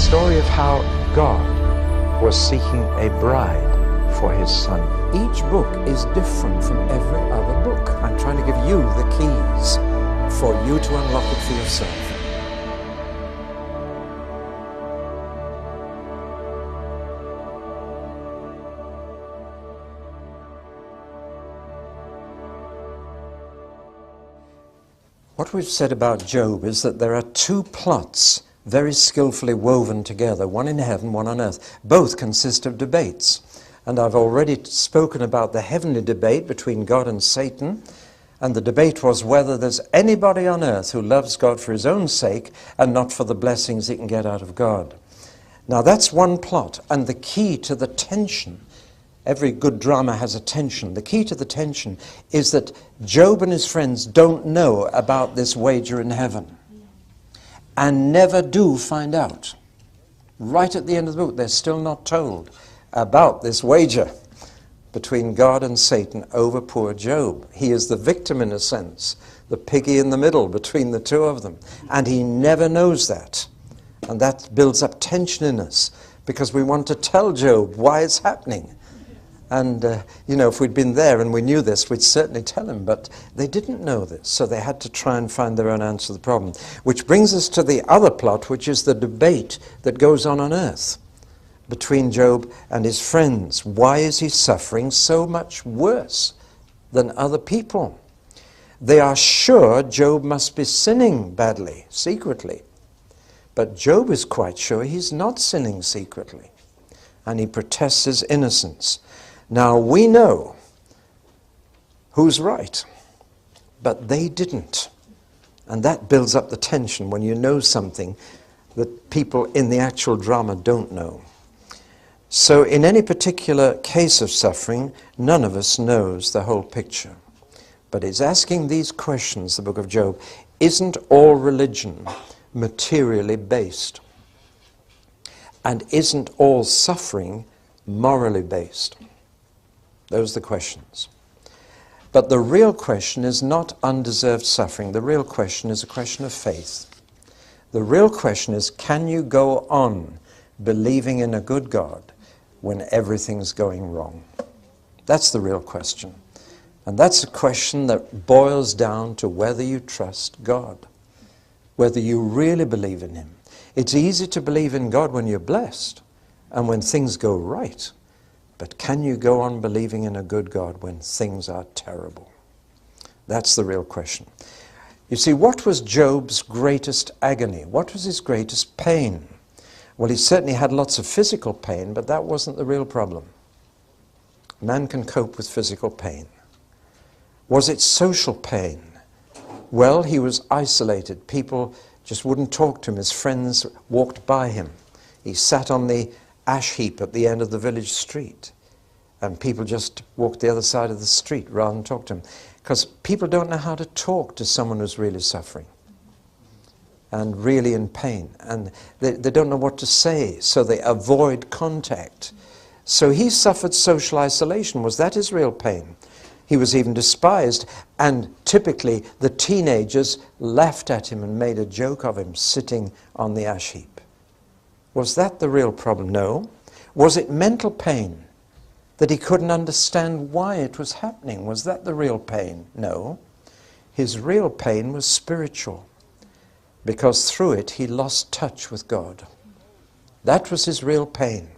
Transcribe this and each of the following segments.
story of how God was seeking a bride for his son. Each book is different from every other book. I'm trying to give you the keys for you to unlock it for yourself. What we've said about Job is that there are two plots very skillfully woven together, one in heaven, one on earth. Both consist of debates. And I've already spoken about the heavenly debate between God and Satan. And the debate was whether there's anybody on earth who loves God for his own sake and not for the blessings he can get out of God. Now that's one plot. And the key to the tension, every good drama has a tension. The key to the tension is that Job and his friends don't know about this wager in heaven and never do find out. Right at the end of the book, they're still not told about this wager between God and Satan over poor Job. He is the victim in a sense, the piggy in the middle between the two of them. And he never knows that. And that builds up tension in us because we want to tell Job why it's happening. And, if we'd been there and we knew this, we'd certainly tell him. But they didn't know this, so they had to try and find their own answer to the problem. Which brings us to the other plot, which is the debate that goes on earth between Job and his friends. Why is he suffering so much worse than other people? They are sure Job must be sinning badly, secretly. But Job is quite sure he's not sinning secretly. And he protests his innocence. Now, we know who's right, but they didn't. And that builds up the tension when you know something that people in the actual drama don't know. So in any particular case of suffering, none of us knows the whole picture. But it's asking these questions, the book of Job. Isn't all religion materially based? And isn't all suffering morally based? Those are the questions. But the real question is not undeserved suffering. The real question is a question of faith. The real question is, can you go on believing in a good God when everything's going wrong? That's the real question. And that's a question that boils down to whether you trust God, whether you really believe in him. It's easy to believe in God when you're blessed and when things go right. But can you go on believing in a good God when things are terrible? That's the real question. You see, what was Job's greatest agony? What was his greatest pain? Well, he certainly had lots of physical pain, but that wasn't the real problem. Man can cope with physical pain. Was it social pain? Well, he was isolated. People just wouldn't talk to him. His friends walked by him. He sat on the ash heap at the end of the village street, and people just walked the other side of the street rather than talk to him, because people don't know how to talk to someone who's really suffering and really in pain, and they don't know what to say, so they avoid contact. So he suffered social isolation. Was that his real pain? He was even despised, and typically the teenagers laughed at him and made a joke of him sitting on the ash heap. Was that the real problem? No. Was it mental pain, that he couldn't understand why it was happening? Was that the real pain? No. His real pain was spiritual, because through it he lost touch with God. That was his real pain.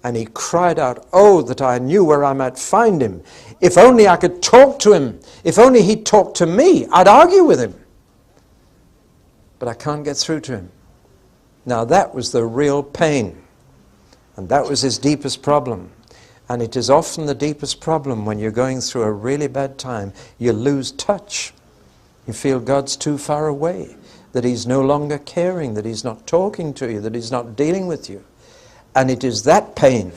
And he cried out, "Oh, that I knew where I might find him. If only I could talk to him. If only he'd talk to me, I'd argue with him. But I can't get through to him." Now that was the real pain, and that was his deepest problem. And it is often the deepest problem when you're going through a really bad time. You lose touch. You feel God's too far away, that he's no longer caring, that he's not talking to you, that he's not dealing with you. And it is that pain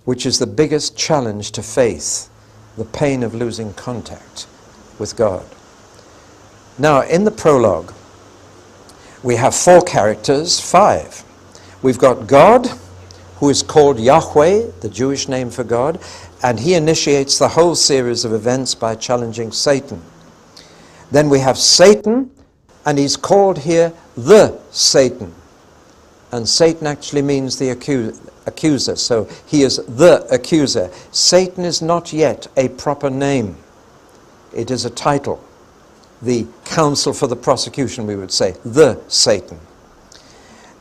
which is the biggest challenge to faith, the pain of losing contact with God. Now, in the prologue, we have 4 characters, 5. We've got God, who is called Yahweh, the Jewish name for God, and he initiates the whole series of events by challenging Satan. Then we have Satan, and he's called here the Satan. And Satan actually means the accuser, so he is the accuser. Satan is not yet a proper name. It is a title. The counsel for the prosecution, we would say, the Satan.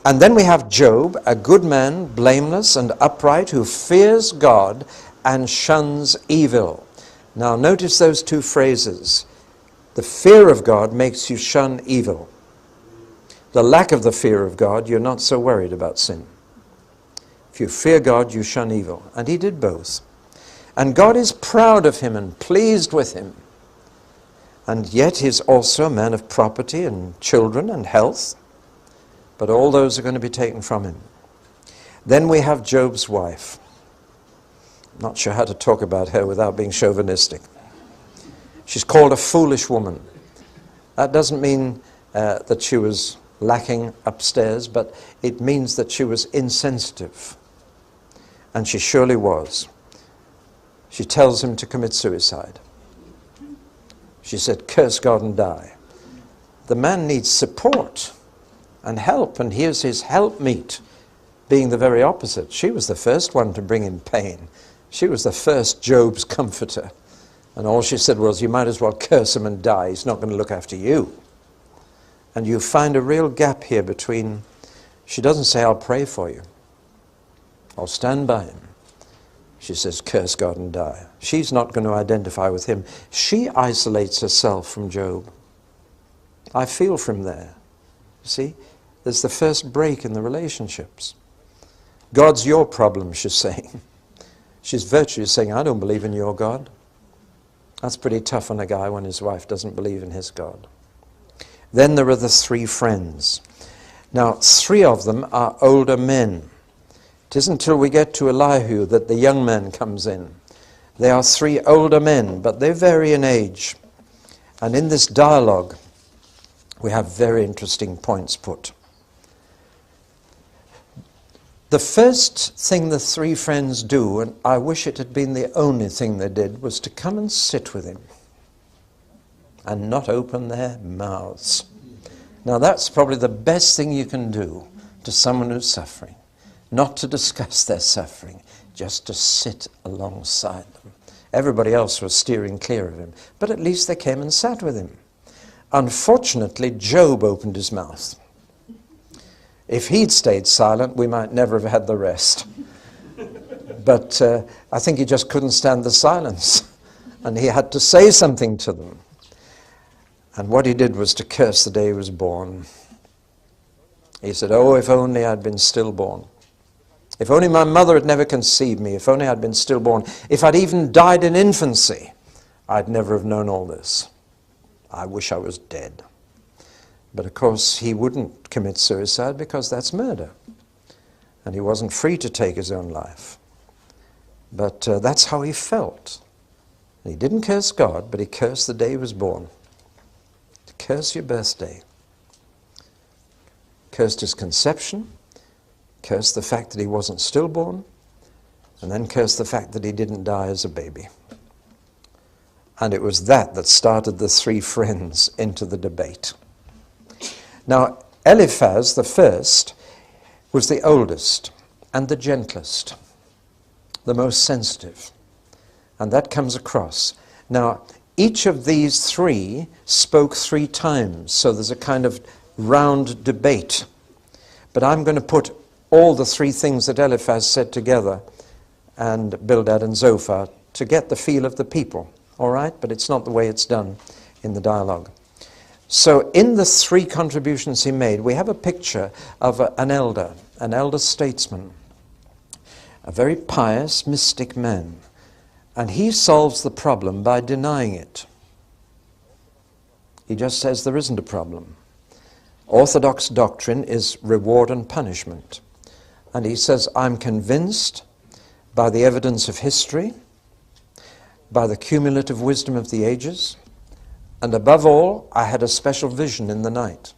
And then we have Job, a good man, blameless and upright, who fears God and shuns evil. Now notice those two phrases. The fear of God makes you shun evil. The lack of the fear of God, you're not so worried about sin. If you fear God, you shun evil. And he did both. And God is proud of him and pleased with him. And yet he's also a man of property and children and health. But all those are going to be taken from him. Then we have Job's wife. I'm not sure how to talk about her without being chauvinistic. She's called a foolish woman. That doesn't mean that she was lacking upstairs, but it means that she was insensitive. And she surely was. She tells him to commit suicide. She said, curse God and die. The man needs support and help, and here's his helpmeet being the very opposite. She was the first one to bring him pain. She was the first Job's comforter. And all she said was, you might as well curse him and die. He's not going to look after you. And you find a real gap here between, she doesn't say, I'll pray for you. I'll stand by him. She says, curse God and die. She's not going to identify with him. She isolates herself from Job. I feel from there. You see, there's the first break in the relationships. God's your problem, she's saying. She's virtually saying, I don't believe in your God. That's pretty tough on a guy when his wife doesn't believe in his God. Then there are the three friends. Now, three of them are older men. It isn't until we get to Elihu that the young man comes in. They are three older men, but they vary in age. And in this dialogue, we have very interesting points put. The first thing the three friends do, and I wish it had been the only thing they did, was to come and sit with him and not open their mouths. Now that's probably the best thing you can do to someone who's suffering. Not to discuss their suffering, just to sit alongside them. Everybody else was steering clear of him, but at least they came and sat with him. Unfortunately, Job opened his mouth. If he'd stayed silent, we might never have had the rest. But I think he just couldn't stand the silence, and he had to say something to them. And what he did was to curse the day he was born. He said, oh, if only I'd been stillborn. If only my mother had never conceived me. If only I'd been stillborn. If I'd even died in infancy, I'd never have known all this. I wish I was dead. But of course, he wouldn't commit suicide because that's murder. And he wasn't free to take his own life. But that's how he felt. And he didn't curse God, but he cursed the day he was born. To curse your birthday. Cursed his conception. Cursed the fact that he wasn't stillborn. And then cursed the fact that he didn't die as a baby. And it was that started the three friends into the debate. Now, Eliphaz, the first, was the oldest and the gentlest, the most sensitive. And that comes across. Now, each of these three spoke 3 times, so there's a kind of round debate. But I'm going to put all the 3 things that Eliphaz said together, and Bildad and Zophar, to get the feel of the people. All right? But it's not the way it's done in the dialogue. So in the 3 contributions he made, we have a picture of an elder statesman, a very pious, mystic man. And he solves the problem by denying it. He just says there isn't a problem. Orthodox doctrine is reward and punishment. And he says, I'm convinced by the evidence of history, by the cumulative wisdom of the ages, and above all, I had a special vision in the night.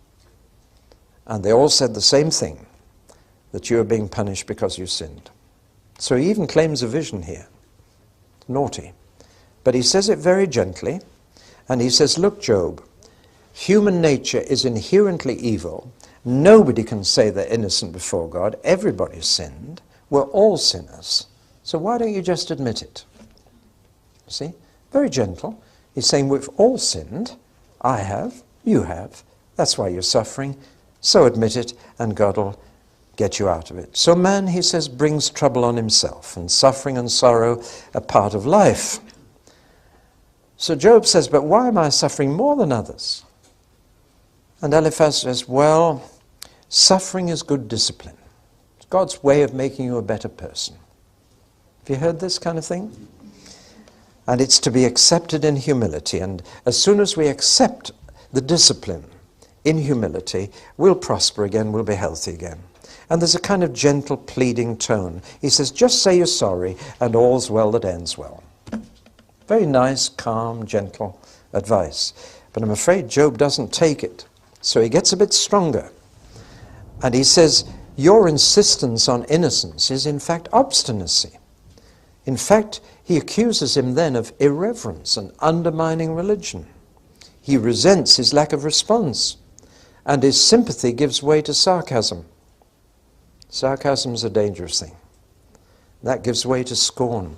And they all said the same thing, that you are being punished because you sinned. So he even claims a vision here. Naughty. But he says it very gently, and he says, look, Job, human nature is inherently evil. Nobody can say they're innocent before God. Everybody's sinned. We're all sinners. So why don't you just admit it? See? Very gentle. He's saying we've all sinned. I have. You have. That's why you're suffering. So admit it, and God will get you out of it. So man, he says, brings trouble on himself, and suffering and sorrow are part of life. So Job says, but why am I suffering more than others? And Eliphaz says, well, suffering is good discipline. It's God's way of making you a better person. Have you heard this kind of thing? And it's to be accepted in humility. And as soon as we accept the discipline in humility, we'll prosper again, we'll be healthy again. And there's a kind of gentle pleading tone. He says, just say you're sorry, and all's well that ends well. Very nice, calm, gentle advice. But I'm afraid Job doesn't take it. So he gets a bit stronger. And he says, your insistence on innocence is in fact obstinacy. In fact, he accuses him then of irreverence and undermining religion. He resents his lack of response, and his sympathy gives way to sarcasm. Sarcasm's a dangerous thing. That gives way to scorn.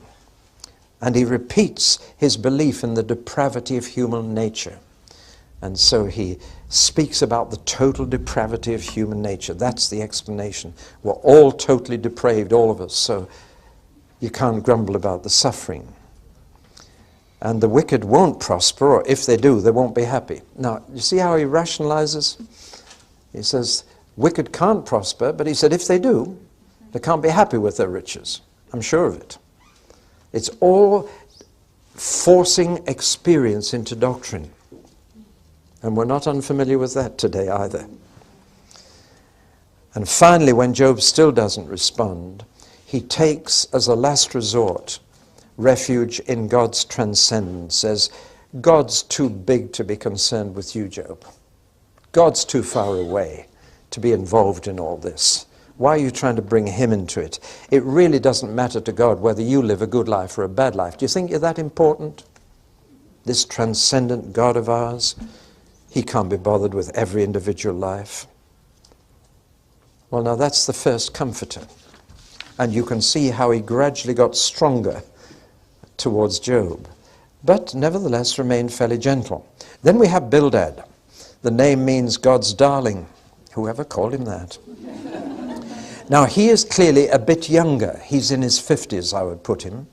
And he repeats his belief in the depravity of human nature. And so he speaks about the total depravity of human nature. That's the explanation. We're all totally depraved, all of us, so you can't grumble about the suffering. And the wicked won't prosper, or if they do, they won't be happy. Now, you see how he rationalizes? He says, wicked can't prosper, but he said if they do, they can't be happy with their riches. I'm sure of it. It's all forcing experience into doctrine. And we're not unfamiliar with that today either. And finally, when Job still doesn't respond, he takes as a last resort refuge in God's transcendence. Says, God's too big to be concerned with you, Job. God's too far away to be involved in all this. Why are you trying to bring him into it? It really doesn't matter to God whether you live a good life or a bad life. Do you think you're that important? This transcendent God of ours, he can't be bothered with every individual life. Well, now that's the first comforter. And you can see how he gradually got stronger towards Job, but nevertheless remained fairly gentle. Then we have Bildad. The name means God's darling. Whoever called him that? Now, he is clearly a bit younger. He's in his 50s, I would put him.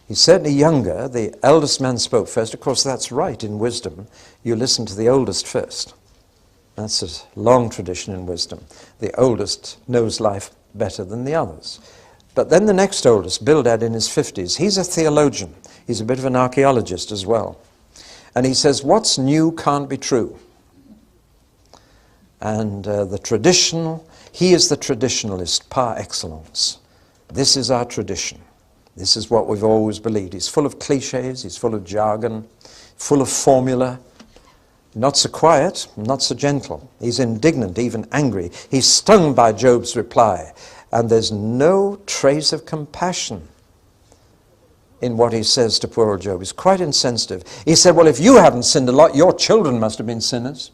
He's certainly younger. The eldest man spoke first. Of course, that's right in wisdom. You listen to the oldest first. That's a long tradition in wisdom. The oldest knows life better than the others. But then the next oldest, Bildad in his 50s, he's a theologian. He's a bit of an archaeologist as well. And he says, what's new can't be true. And the traditional, he is the traditionalist par excellence. This is our tradition. This is what we've always believed. He's full of cliches, he's full of jargon, full of formula. Not so quiet, not so gentle. He's indignant, even angry. He's stung by Job's reply. And there's no trace of compassion in what he says to poor old Job. He's quite insensitive. He said, well, if you haven't sinned a lot, your children must have been sinners.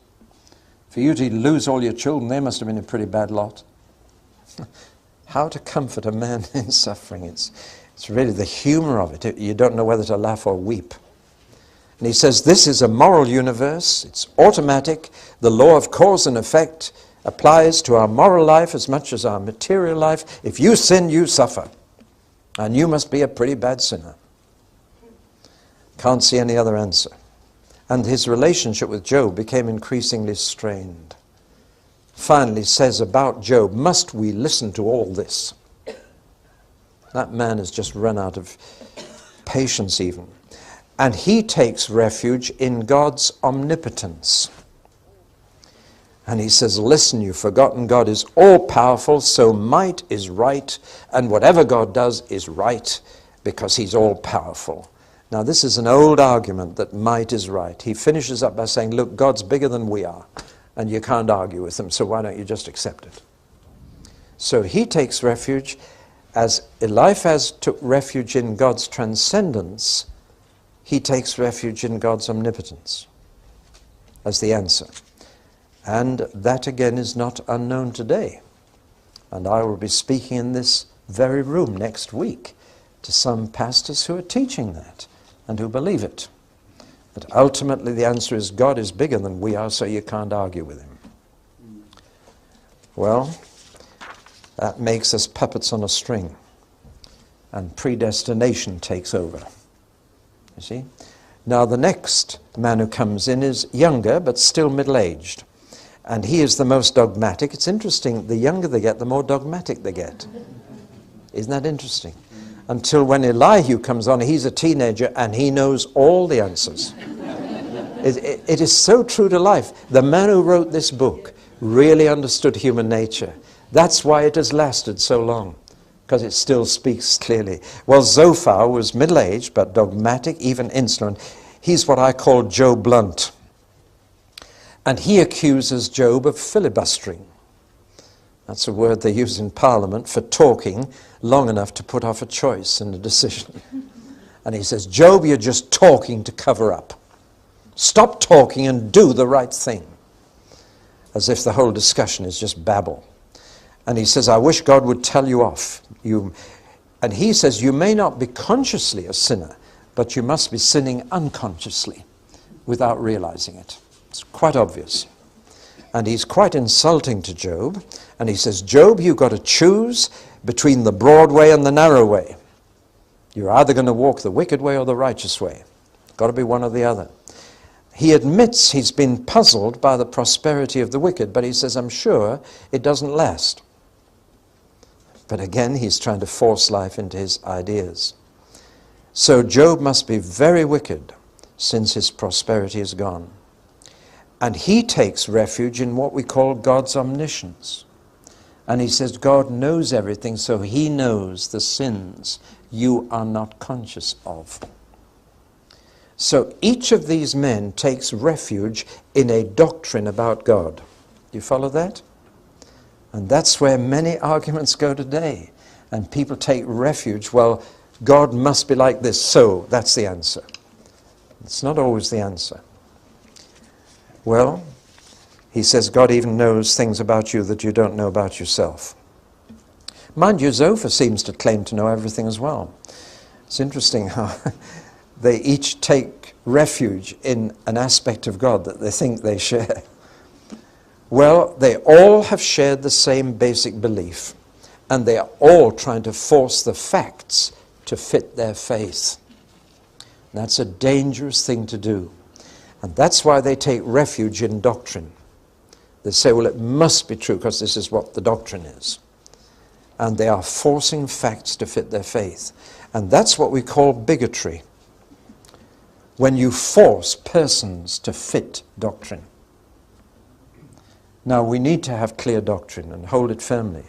For you to lose all your children, they must have been a pretty bad lot. How to comfort a man in suffering. It's really the humor of it. You don't know whether to laugh or weep. And he says, this is a moral universe. It's automatic. The law of cause and effect applies to our moral life as much as our material life. If you sin, you suffer. And you must be a pretty bad sinner. Can't see any other answer. And his relationship with Job became increasingly strained. Finally says about Job, must we listen to all this? That man has just run out of patience even. And he takes refuge in God's omnipotence. And he says, listen, you've forgotten God is all-powerful, so might is right, and whatever God does is right, because he's all-powerful. Now, this is an old argument that might is right. He finishes up by saying, look, God's bigger than we are, and you can't argue with him, so why don't you just accept it? So he takes refuge, as Eliphaz took refuge in God's transcendence, he takes refuge in God's omnipotence as the answer. And that again is not unknown today. And I will be speaking in this very room next week to some pastors who are teaching that and who believe it. But ultimately the answer is God is bigger than we are, so you can't argue with him. Well, that makes us puppets on a string, and predestination takes over. You see? Now the next man who comes in is younger but still middle-aged, and he is the most dogmatic. It's interesting, the younger they get, the more dogmatic they get. Isn't that interesting? Until when Elihu comes on, he's a teenager and he knows all the answers. It is so true to life. The man who wrote this book really understood human nature. That's why it has lasted so long, because it still speaks clearly. Well, Zophar was middle-aged but dogmatic, even insolent. He's what I call Joe Blunt. And he accuses Job of filibustering. That's a word they use in Parliament for talking long enough to put off a choice and a decision. And he says, Job, you're just talking to cover up. Stop talking and do the right thing. As if the whole discussion is just babble. And he says, I wish God would tell you off. And he says, you may not be consciously a sinner, but you must be sinning unconsciously without realizing it. It's quite obvious. And he's quite insulting to Job. And he says, Job, you've got to choose between the broad way and the narrow way. You're either going to walk the wicked way or the righteous way. Got to be one or the other. He admits he's been puzzled by the prosperity of the wicked, but he says, I'm sure it doesn't last. But again, he's trying to force life into his ideas. So Job must be very wicked since his prosperity is gone. And he takes refuge in what we call God's omniscience. And he says God knows everything, so he knows the sins you are not conscious of. So each of these men takes refuge in a doctrine about God. Do you follow that? And that's where many arguments go today. And people take refuge, well, God must be like this, so that's the answer. It's not always the answer. Well, he says God even knows things about you that you don't know about yourself. Mind you, Zophar seems to claim to know everything as well. It's interesting how they each take refuge in an aspect of God that they think they share. Well, they all have shared the same basic belief, and they are all trying to force the facts to fit their faith. And that's a dangerous thing to do. And that's why they take refuge in doctrine. They say, well, it must be true because this is what the doctrine is. And they are forcing facts to fit their faith. And that's what we call bigotry. When you force persons to fit doctrine. Now, we need to have clear doctrine and hold it firmly.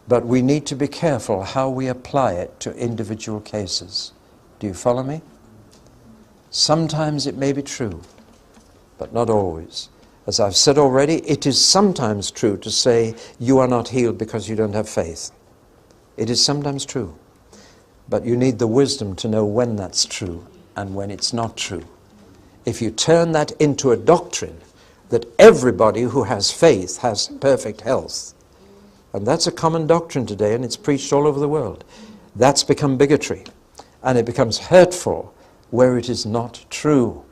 But we need to be careful how we apply it to individual cases. Do you follow me? Sometimes it may be true, but not always. As I've said already, it is sometimes true to say you are not healed because you don't have faith. It is sometimes true. But you need the wisdom to know when that's true and when it's not true. If you turn that into a doctrine that everybody who has faith has perfect health, and that's a common doctrine today and it's preached all over the world, that's become bigotry. And it becomes hurtful where it is not true.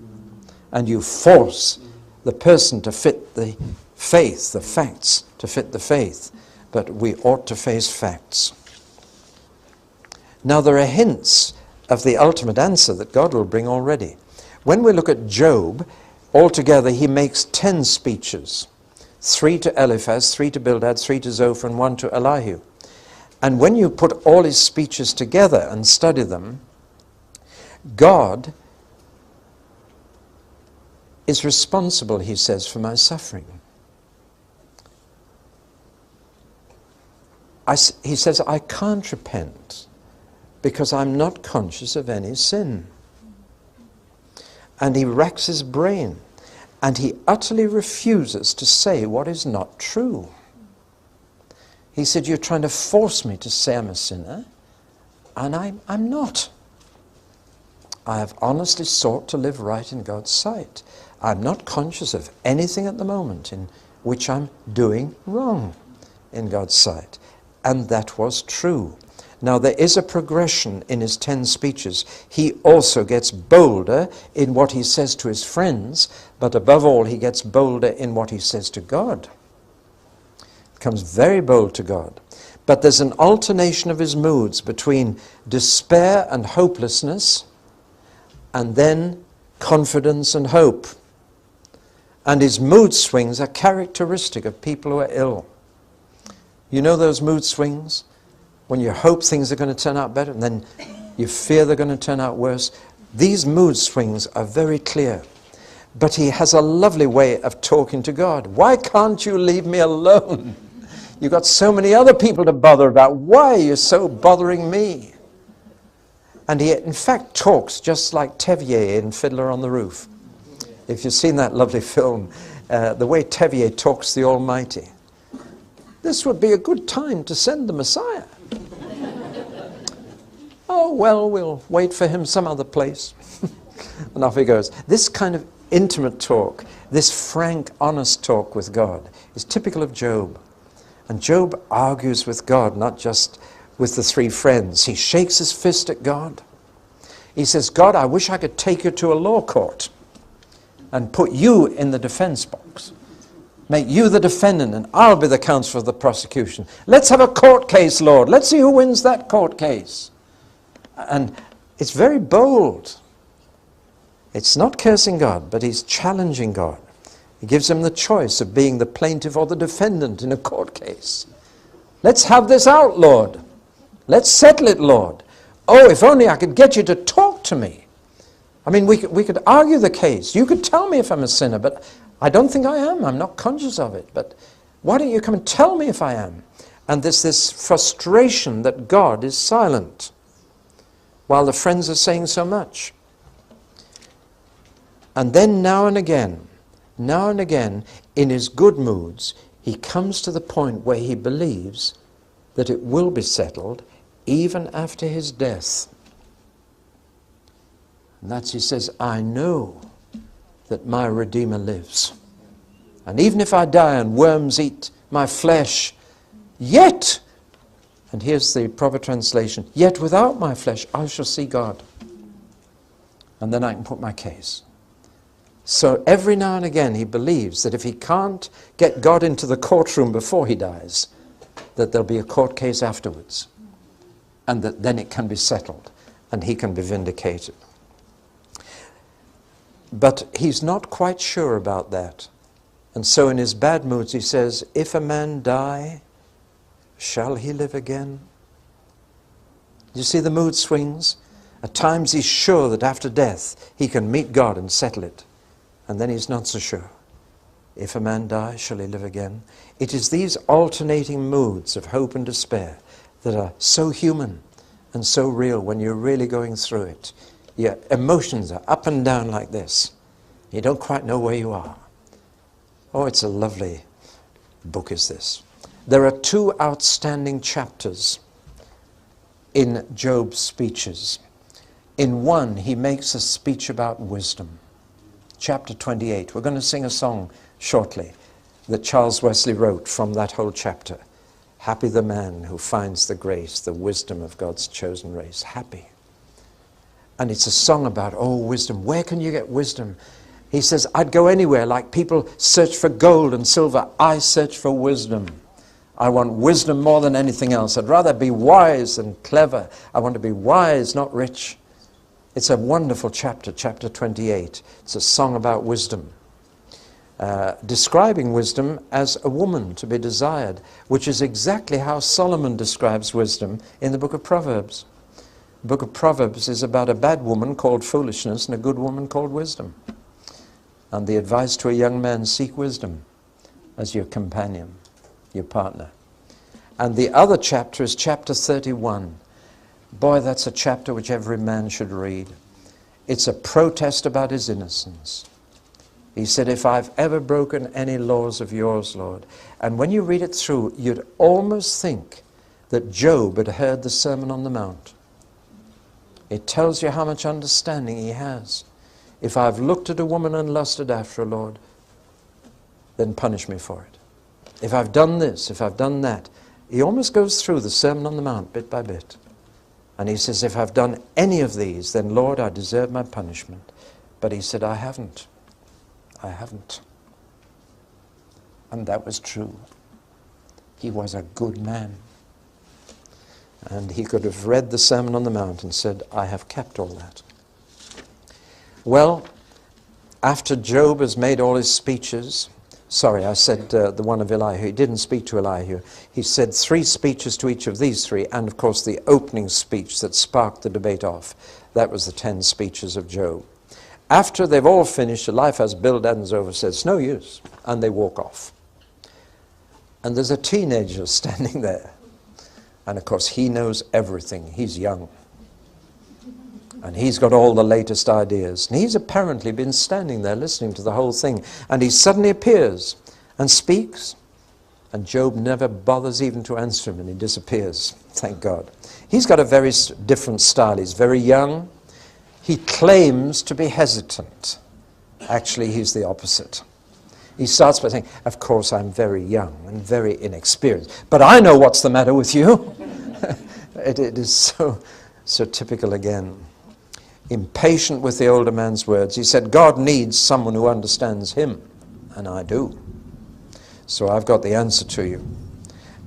And you force the person to fit the faith, the facts to fit the faith. But we ought to face facts. Now there are hints of the ultimate answer that God will bring already. When we look at Job, altogether he makes 10 speeches. 3 to Eliphaz, 3 to Bildad, 3 to Zophar, and 1 to Elihu. And when you put all his speeches together and study them, God is responsible, he says, for my suffering. He says, I can't repent because I'm not conscious of any sin. And he racks his brain, and he utterly refuses to say what is not true. He said, you're trying to force me to say I'm a sinner, and I'm not. I have honestly sought to live right in God's sight. I'm not conscious of anything at the moment in which I'm doing wrong in God's sight. And that was true. Now, there is a progression in his 10 speeches. He also gets bolder in what he says to his friends, but above all, he gets bolder in what he says to God. Becomes very bold to God. But there's an alternation of his moods between despair and hopelessness, and then confidence and hope. And his mood swings are characteristic of people who are ill. You know those mood swings? When you hope things are going to turn out better, and then you fear they're going to turn out worse. These mood swings are very clear. But he has a lovely way of talking to God. Why can't you leave me alone? You've got so many other people to bother about. Why are you so bothering me? And he, in fact, talks just like Tevier in Fiddler on the Roof. If you've seen that lovely film, the way Tevier talks the Almighty. This would be a good time to send the Messiah. Oh, well, we'll wait for him some other place. And off he goes. This kind of intimate talk, this frank, honest talk with God is typical of Job. And Job argues with God, not just with the 3 friends. He shakes his fist at God. He says, God, I wish I could take you to a law court and put you in the defense box. Make you the defendant and I'll be the counsel for the prosecution. Let's have a court case, Lord. Let's see who wins that court case. And it's very bold. It's not cursing God, but he's challenging God. He gives him the choice of being the plaintiff or the defendant in a court case. Let's have this out, Lord. Let's settle it, Lord. Oh, if only I could get you to talk to me. I mean, we could argue the case. You could tell me if I'm a sinner, but I don't think I am. I'm not conscious of it. But why don't you come and tell me if I am? And there's this frustration that God is silent while the friends are saying so much. And then now and again, in his good moods, he comes to the point where he believes that it will be settled even after his death. And that's, he says, I know that my Redeemer lives. And even if I die and worms eat my flesh, yet, and here's the proper translation, yet without my flesh I shall see God. And then I can put my case. So every now and again he believes that if he can't get God into the courtroom before he dies, that there'll be a court case afterwards. And that then it can be settled and he can be vindicated. But he's not quite sure about that. And so in his bad moods he says, if a man die, shall he live again? You see the mood swings? At times he's sure that after death he can meet God and settle it. And then he's not so sure. If a man die, shall he live again? It is these alternating moods of hope and despair that are so human and so real when you're really going through it. Your emotions are up and down like this. You don't quite know where you are. Oh, it's a lovely book is this. There are 2 outstanding chapters in Job's speeches. In one, he makes a speech about wisdom. Chapter 28. We're going to sing a song shortly that Charles Wesley wrote from that whole chapter. Happy the man who finds the grace, the wisdom of God's chosen race. Happy. And it's a song about, oh, wisdom. Where can you get wisdom? He says, I'd go anywhere. Like people search for gold and silver, I search for wisdom. I want wisdom more than anything else. I'd rather be wise than clever. I want to be wise, not rich. It's a wonderful chapter, chapter 28. It's a song about wisdom. Describing wisdom as a woman to be desired, which is exactly how Solomon describes wisdom in the book of Proverbs. The book of Proverbs is about a bad woman called foolishness and a good woman called wisdom. And the advice to a young man, seek wisdom as your companion, your partner. And the other chapter is chapter 31. Boy, that's a chapter which every man should read. It's a protest about his innocence. He said, if I've ever broken any laws of yours, Lord. And when you read it through, you'd almost think that Job had heard the Sermon on the Mount. It tells you how much understanding he has. If I've looked at a woman and lusted after her, Lord, then punish me for it. If I've done this, if I've done that. He almost goes through the Sermon on the Mount bit by bit. And he says, if I've done any of these, then Lord, I deserve my punishment. But he said, I haven't. I haven't. And that was true. He was a good man. And he could have read the Sermon on the Mount and said, I have kept all that. Well, after Job has made all his speeches, sorry, I said the one of Elihu. He didn't speak to Elihu. He said 3 speeches to each of these 3, and of course the opening speech that sparked the debate off. That was the 10 speeches of Job. After they've all finished, Eliphaz Bildad's over, says, no use, and they walk off. And there's a teenager standing there. And of course he knows everything. He's young. And he's got all the latest ideas. And he's apparently been standing there listening to the whole thing. And he suddenly appears and speaks. And Job never bothers even to answer him, and he disappears. Thank God. He's got a very different style. He's very young. He claims to be hesitant. Actually, he's the opposite. He starts by saying, of course, I'm very young and very inexperienced, but I know what's the matter with you. It is so typical again. Impatient with the older man's words. He said, God needs someone who understands him, and I do. So I've got the answer to you.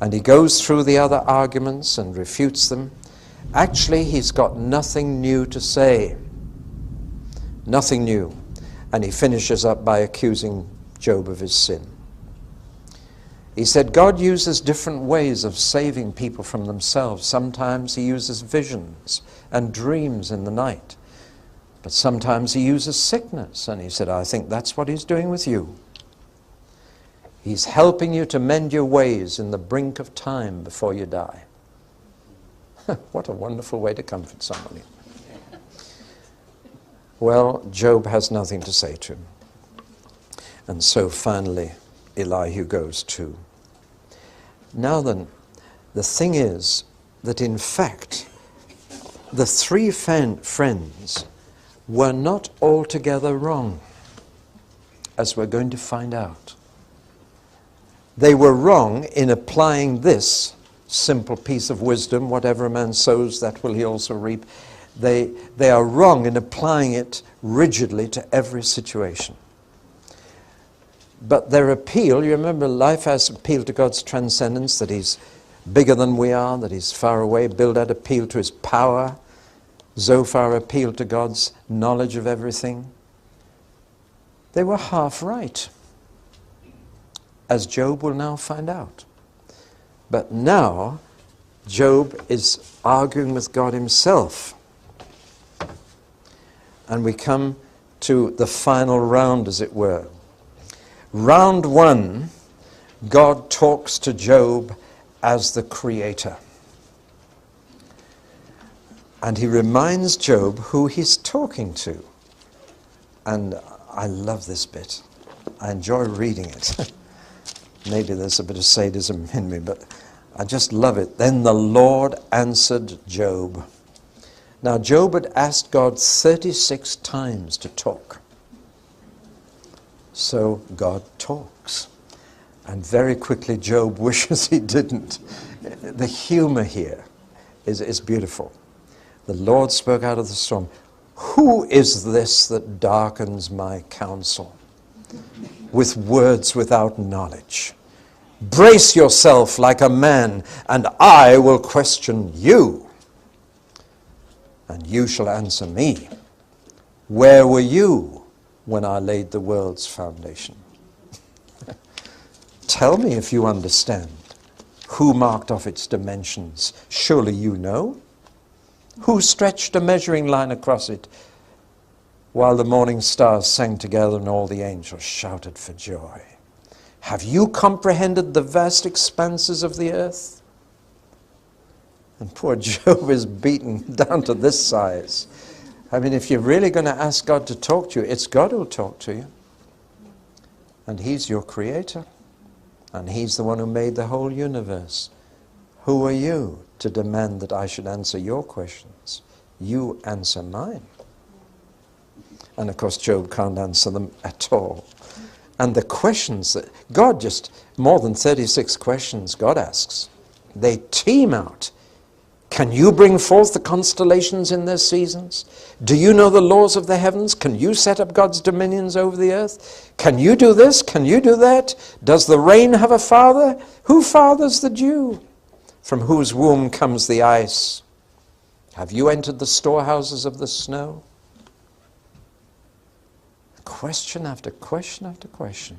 And he goes through the other arguments and refutes them. Actually, he's got nothing new to say. Nothing new. And he finishes up by accusing Job of his sin. He said God uses different ways of saving people from themselves. Sometimes he uses visions and dreams in the night. But sometimes he uses sickness. And he said, I think that's what he's doing with you. He's helping you to mend your ways in the brink of time before you die. What a wonderful way to comfort somebody. Well, Job has nothing to say to him. And so finally, Elihu goes too. Now then, the thing is that in fact, the 3 friends were not altogether wrong, as we're going to find out. They were wrong in applying this simple piece of wisdom, whatever a man sows, that will he also reap. They are wrong in applying it rigidly to every situation. But their appeal, you remember life has appealed to God's transcendence, that he's bigger than we are, that he's far away. Bildad appealed to his power. Zophar appealed to God's knowledge of everything. They were half right, as Job will now find out. But now, Job is arguing with God himself. And we come to the final round, as it were. Round 1, God talks to Job as the creator. And he reminds Job who he's talking to. And I love this bit. I enjoy reading it. Maybe there's a bit of sadism in me, but I just love it. Then the Lord answered Job. Now, Job had asked God 36 times to talk. So God talks. And very quickly Job wishes he didn't. The humor here is beautiful. The Lord spoke out of the storm. Who is this that darkens my counsel with words without knowledge? Brace yourself like a man, and I will question you. And you shall answer me. Where were you when I laid the world's foundation? Tell me if you understand. Who marked off its dimensions? Surely you know. Who stretched a measuring line across it while the morning stars sang together and all the angels shouted for joy? Have you comprehended the vast expanses of the earth? And poor Job is beaten down to this size. I mean, if you're really going to ask God to talk to you, it's God who'll talk to you. And he's your creator. And he's the one who made the whole universe. Who are you to demand that I should answer your questions? You answer mine. And of course Job can't answer them at all. And the questions that God just, more than 36 questions God asks, they teem out. Can you bring forth the constellations in their seasons? Do you know the laws of the heavens? Can you set up God's dominions over the earth? Can you do this? Can you do that? Does the rain have a father? Who fathers the dew? From whose womb comes the ice? Have you entered the storehouses of the snow? Question after question after question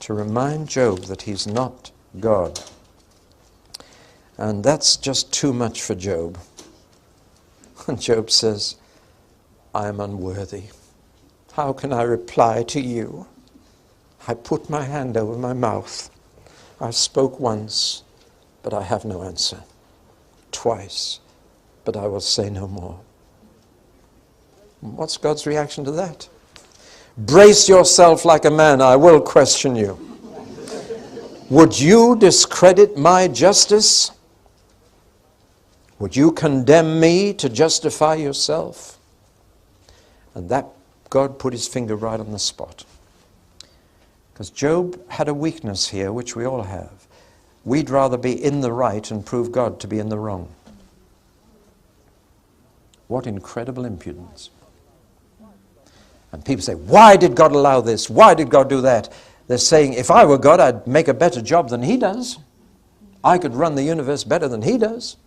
to remind Job that he's not God. And that's just too much for Job. And Job says, I am unworthy. How can I reply to you? I put my hand over my mouth. I spoke once, but I have no answer. Twice, but I will say no more. What's God's reaction to that? Brace yourself like a man, I will question you. Would you discredit my justice? Would you condemn me to justify yourself? And that God put his finger right on the spot. Because Job had a weakness here, which we all have. We'd rather be in the right and prove God to be in the wrong. What incredible impudence. And people say, why did God allow this? Why did God do that? They're saying, if I were God, I'd make a better job than he does. I could run the universe better than he does.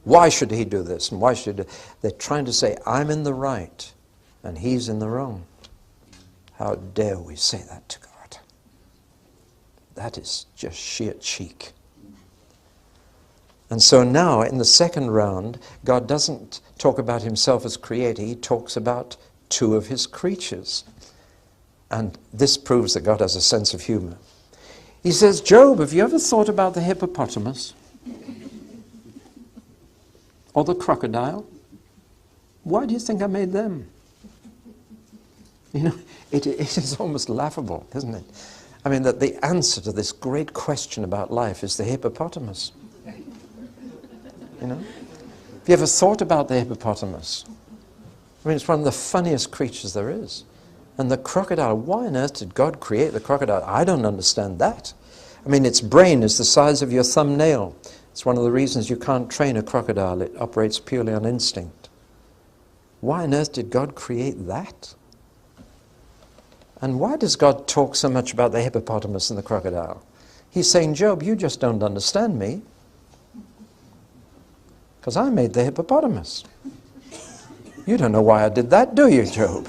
Why should he do this? And why should he? They're trying to say, I'm in the right and he's in the wrong. How dare we say that to God? That is just sheer cheek. And so now, in the second round, God doesn't talk about himself as creator. He talks about two of his creatures. And this proves that God has a sense of humor. He says, Job, have you ever thought about the hippopotamus? Or the crocodile? Why do you think I made them? You know, it is almost laughable, isn't it? I mean, that the answer to this great question about life is the hippopotamus. You know? Have you ever thought about the hippopotamus? I mean, it's one of the funniest creatures there is. And the crocodile, why on earth did God create the crocodile? I don't understand that. I mean, its brain is the size of your thumbnail. It's one of the reasons you can't train a crocodile. It operates purely on instinct. Why on earth did God create that? And why does God talk so much about the hippopotamus and the crocodile? He's saying, Job, you just don't understand me. Because I made the hippopotamus. You don't know why I did that, do you, Job?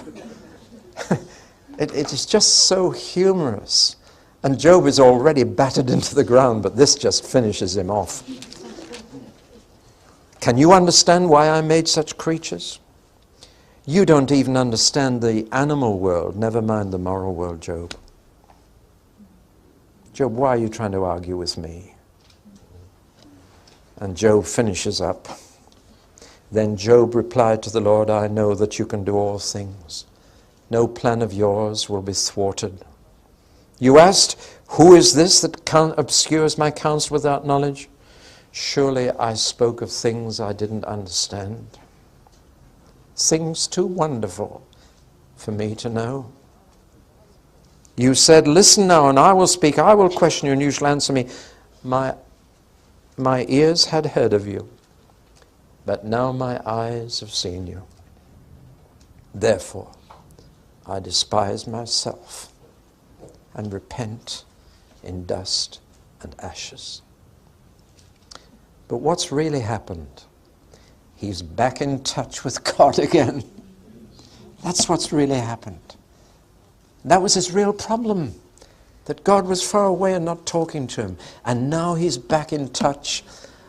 It is just so humorous. And Job is already battered into the ground, but this just finishes him off. Can you understand why I made such creatures? You don't even understand the animal world, never mind the moral world, Job. Job, why are you trying to argue with me? And Job finishes up. Then Job replied to the Lord, I know that you can do all things. No plan of yours will be thwarted. You asked, who is this that obscures my counsel without knowledge? Surely I spoke of things I didn't understand. Things too wonderful for me to know. You said, listen now and I will speak. I will question you and you shall answer me. My ears had heard of you, but now my eyes have seen you. Therefore, I despise myself and repent in dust and ashes. But what's really happened? He's back in touch with God again. That's what's really happened. That was his real problem, that God was far away and not talking to him. And now he's back in touch,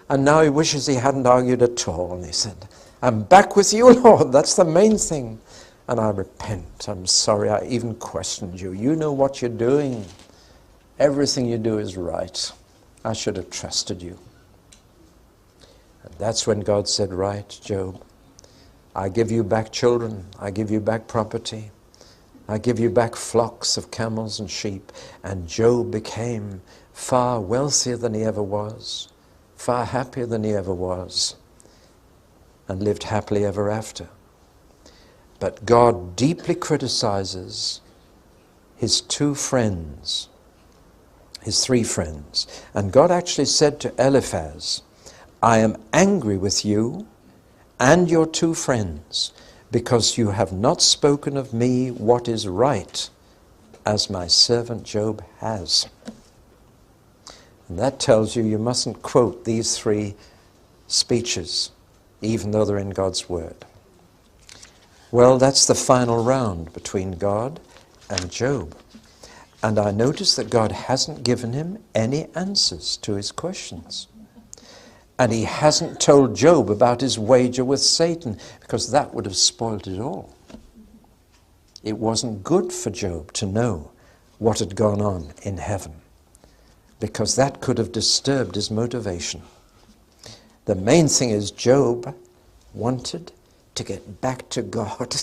and now he wishes he hadn't argued at all. And he said, I'm back with you, Lord. That's the main thing. And I repent. I'm sorry I even questioned you. You know what you're doing. Everything you do is right. I should have trusted you. And that's when God said, right, Job, I give you back children. I give you back property. I give you back flocks of camels and sheep. And Job became far wealthier than he ever was, far happier than he ever was, and lived happily ever after. But God deeply criticizes his two friends, his three friends. And God actually said to Eliphaz, I am angry with you and your two friends, because you have not spoken of me what is right, as my servant Job has. And that tells you mustn't quote these three speeches, even though they're in God's Word. Well, that's the final round between God and Job. And I notice that God hasn't given him any answers to his questions. And he hasn't told Job about his wager with Satan, because that would have spoiled it all. It wasn't good for Job to know what had gone on in heaven, because that could have disturbed his motivation. The main thing is Job wanted to get back to God,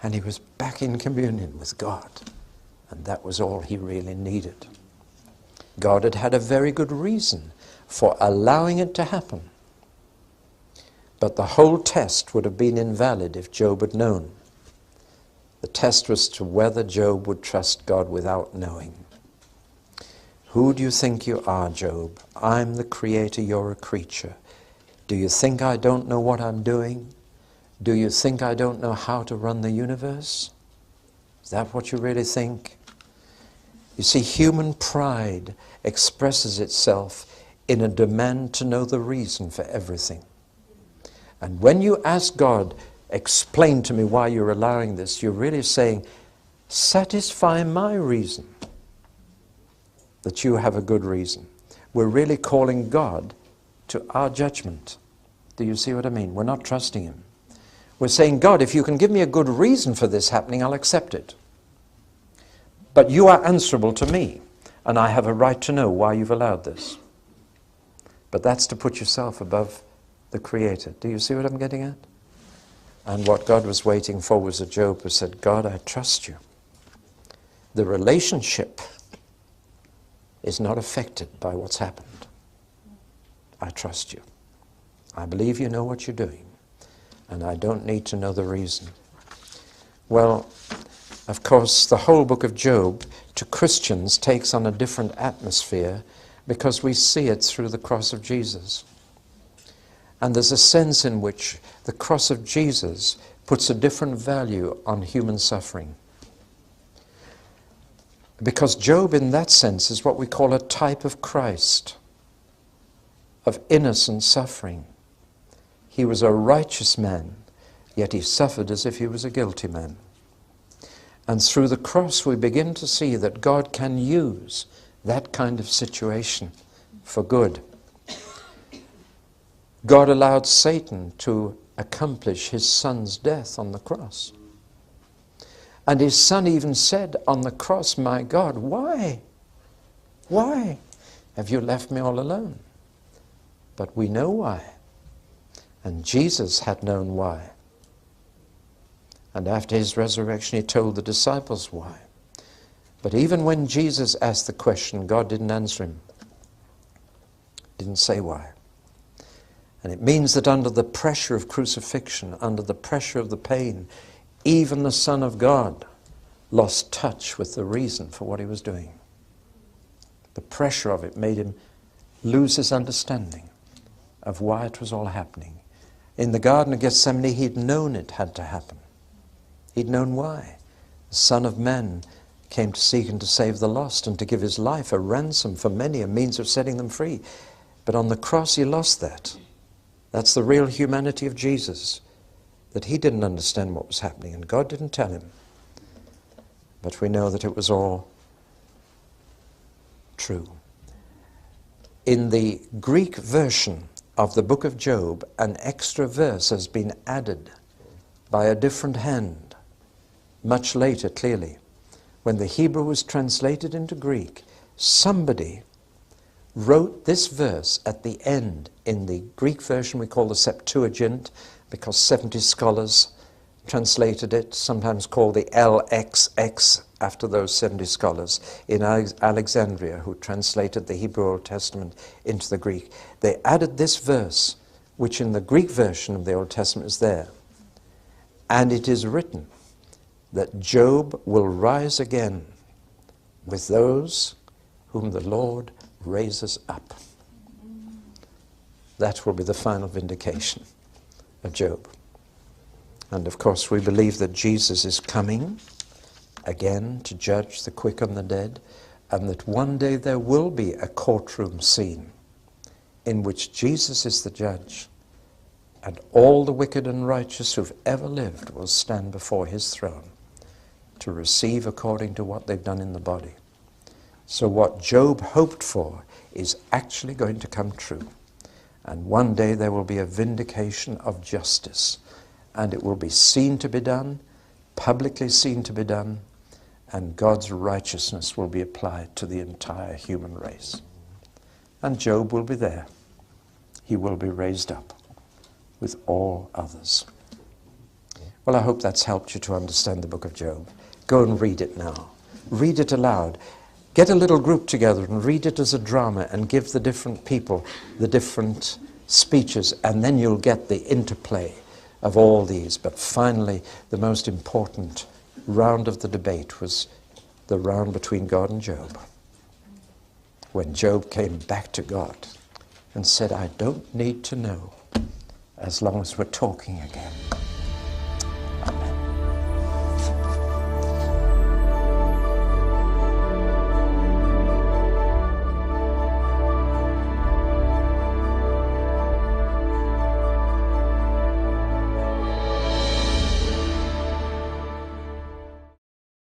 and he was back in communion with God, and that was all he really needed. God had had a very good reason for allowing it to happen, but the whole test would have been invalid if Job had known. The test was to whether Job would trust God without knowing. Who do you think you are, Job? I'm the creator, you're a creature. Do you think I don't know what I'm doing? Do you think I don't know how to run the universe? Is that what you really think? You see, human pride expresses itself in a demand to know the reason for everything. And when you ask God, explain to me why you're allowing this, you're really saying, satisfy my reason that you have a good reason. We're really calling God to our judgment. Do you see what I mean? We're not trusting him. We're saying, God, if you can give me a good reason for this happening, I'll accept it. But you are answerable to me, and I have a right to know why you've allowed this. But that's to put yourself above the Creator. Do you see what I'm getting at? And what God was waiting for was a Job who said, God, I trust you. The relationship is not affected by what's happened. I trust you. I believe you know what you're doing, and I don't need to know the reason. Well, of course, the whole book of Job to Christians takes on a different atmosphere because we see it through the cross of Jesus. And there's a sense in which the cross of Jesus puts a different value on human suffering. Because Job, in that sense, is what we call a type of Christ, of innocent suffering. He was a righteous man, yet he suffered as if he was a guilty man. And through the cross we begin to see that God can use that kind of situation for good. God allowed Satan to accomplish his son's death on the cross. And his son even said on the cross, my God, why? Why have you left me all alone? But we know why. And Jesus had known why. And after his resurrection, he told the disciples why. But even when Jesus asked the question, God didn't answer him. Didn't say why. And it means that under the pressure of crucifixion, under the pressure of the pain, even the Son of God lost touch with the reason for what he was doing. The pressure of it made him lose his understanding of why it was all happening. In the Garden of Gethsemane, he'd known it had to happen. He'd known why. The Son of Man came to seek and to save the lost and to give his life a ransom for many, a means of setting them free. But on the cross, he lost that. That's the real humanity of Jesus, that he didn't understand what was happening, and God didn't tell him. But we know that it was all true. In the Greek version of the book of Job, an extra verse has been added by a different hand, much later, clearly. When the Hebrew was translated into Greek, somebody wrote this verse at the end. In the Greek version we call the Septuagint, because 70 scholars translated it, sometimes called the LXX after those 70 scholars in Alexandria who translated the Hebrew Old Testament into the Greek. They added this verse, which in the Greek version of the Old Testament is there. And it is written that Job will rise again with those whom the Lord raises up. That will be the final vindication of Job. And of course we believe that Jesus is coming again to judge the quick and the dead, and that one day there will be a courtroom scene in which Jesus is the judge, and all the wicked and righteous who've ever lived will stand before his throne to receive according to what they've done in the body. So what Job hoped for is actually going to come true. And one day there will be a vindication of justice, and it will be seen to be done, publicly seen to be done, and God's righteousness will be applied to the entire human race. And Job will be there. He will be raised up with all others. Well, I hope that's helped you to understand the book of Job. Go and read it now. Read it aloud. Get a little group together and read it as a drama and give the different people the different speeches, and then you'll get the interplay of all these. But finally, the most important round of the debate was the round between God and Job. When Job came back to God and said, I don't need to know as long as we're talking again.